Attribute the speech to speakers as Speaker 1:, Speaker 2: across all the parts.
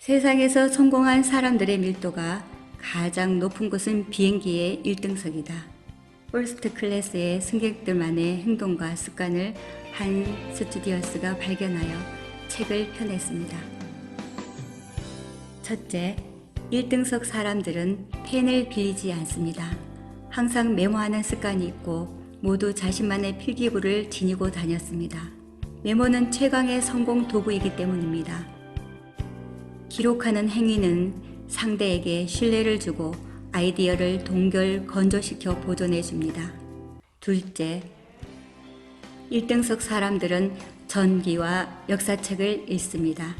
Speaker 1: 세상에서 성공한 사람들의 밀도가 가장 높은 곳은 비행기의 1등석이다. 퍼스트 클래스의 승객들만의 행동과 습관을 한 스튜디어스가 발견하여 책을 펴냈습니다. 첫째, 1등석 사람들은 펜을 빌리지 않습니다. 항상 메모하는 습관이 있고 모두 자신만의 필기구를 지니고 다녔습니다. 메모는 최강의 성공 도구이기 때문입니다. 기록하는 행위는 상대에게 신뢰를 주고 아이디어를 동결 건조시켜 보존해 줍니다. 둘째, 1등석 사람들은 전기와 역사책을 읽습니다.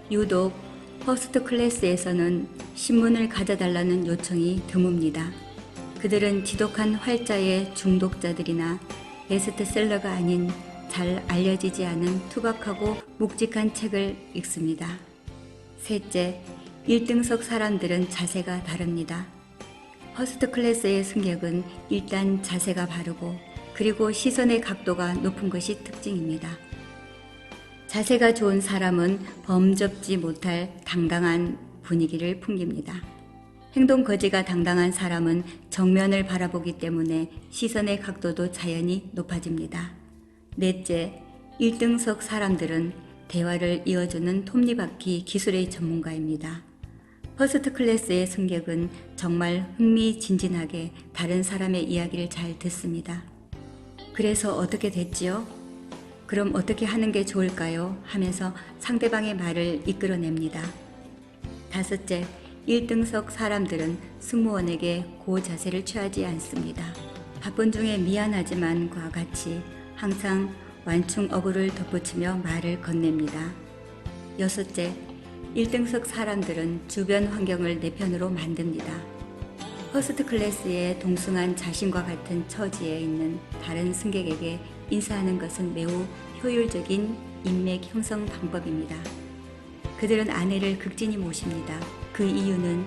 Speaker 1: 유독 퍼스트 클래스에서는 신문을 가져달라는 요청이 드뭅니다. 그들은 지독한 활자의 중독자들이나 베스트셀러가 아닌 잘 알려지지 않은 투박하고 묵직한 책을 읽습니다. 셋째, 1등석 사람들은 자세가 다릅니다. 퍼스트 클래스의 승객은 일단 자세가 바르고 그리고 시선의 각도가 높은 것이 특징입니다. 자세가 좋은 사람은 범접지 못할 당당한 분위기를 풍깁니다. 행동 거지가 당당한 사람은 정면을 바라보기 때문에 시선의 각도도 자연히 높아집니다. 넷째, 1등석 사람들은 대화를 이어주는 톱니바퀴 기술의 전문가입니다. 퍼스트 클래스의 승객은 정말 흥미진진하게 다른 사람의 이야기를 잘 듣습니다. 그래서 어떻게 됐지요? 그럼 어떻게 하는 게 좋을까요? 하면서 상대방의 말을 이끌어냅니다. 다섯째, 1등석 사람들은 승무원에게 고자세를 취하지 않습니다. 바쁜 중에 미안하지만과 같이 항상 완충 어구를 덧붙이며 말을 건넵니다. 여섯째, 1등석 사람들은 주변 환경을 내 편으로 만듭니다. 퍼스트 클래스의 동승한 자신과 같은 처지에 있는 다른 승객에게 인사하는 것은 매우 효율적인 인맥 형성 방법입니다. 그들은 아내를 극진히 모십니다. 그 이유는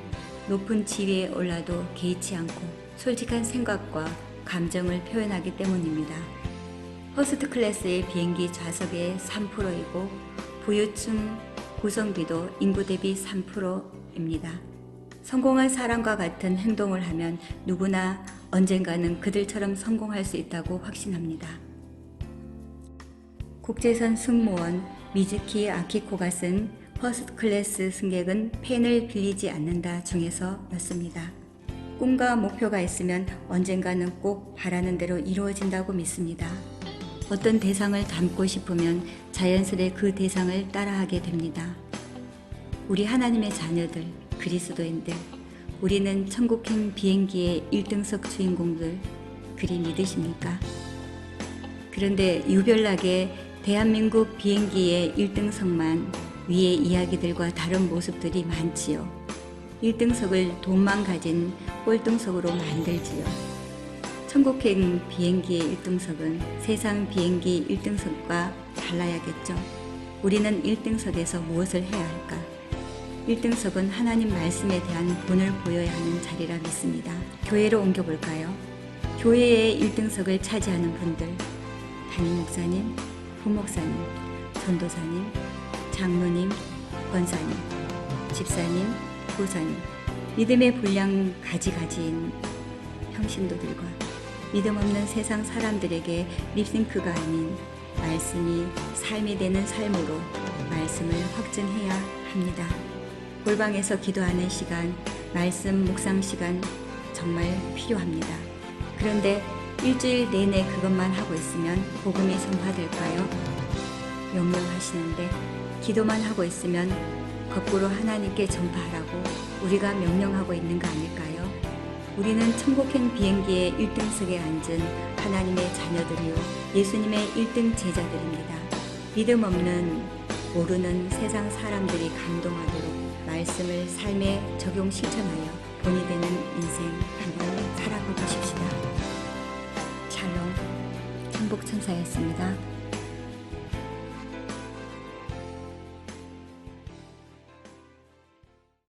Speaker 1: 높은 지위에 올라도 개의치 않고 솔직한 생각과 감정을 표현하기 때문입니다. 퍼스트 클래스의 비행기 좌석의 3%이고 부유층 구성비도 인구 대비 3%입니다. 성공한 사람과 같은 행동을 하면 누구나 언젠가는 그들처럼 성공할 수 있다고 확신합니다. 국제선 승무원 미즈키 아키코가 쓴 퍼스트 클래스 승객은 펜을 빌리지 않는다 중에서 였습니다. 꿈과 목표가 있으면 언젠가는 꼭 바라는 대로 이루어진다고 믿습니다. 어떤 대상을 닮고 싶으면 자연스레 그 대상을 따라하게 됩니다. 우리 하나님의 자녀들, 그리스도인들, 우리는 천국행 비행기의 1등석 주인공들, 그리 믿으십니까? 그런데 유별나게 대한민국 비행기의 1등석만 위의 이야기들과 다른 모습들이 많지요. 1등석을 돈만 가진 꼴등석으로 만들지요. 천국행 비행기의 1등석은 세상 비행기 1등석과 달라야겠죠. 우리는 1등석에서 무엇을 해야 할까? 1등석은 하나님 말씀에 대한 본을 보여야 하는 자리라 믿습니다. 교회로 옮겨볼까요? 교회의 1등석을 차지하는 분들, 담임 목사님, 부목사님, 전도사님, 장로님, 권사님, 집사님, 교사님, 믿음의 분량 가지가지인 평신도들과 믿음 없는 세상 사람들에게 립싱크가 아닌 말씀이 삶이 되는 삶으로 말씀을 확증해야 합니다. 골방에서 기도하는 시간, 말씀 묵상 시간 정말 필요합니다. 그런데 일주일 내내 그것만 하고 있으면 복음이 선포될까요? 명령하시는데 기도만 하고 있으면 거꾸로 하나님께 전파하라고 우리가 명령하고 있는 거 아닐까요? 우리는 천국행 비행기의 1등석에 앉은 하나님의 자녀들이요 예수님의 1등 제자들입니다. 믿음 없는 모르는 세상 사람들이 감동하도록 말씀을 삶에 적용 실천하여 본이 되는 인생 한번 살아가 보십시다. 샬롬, 행복천사였습니다.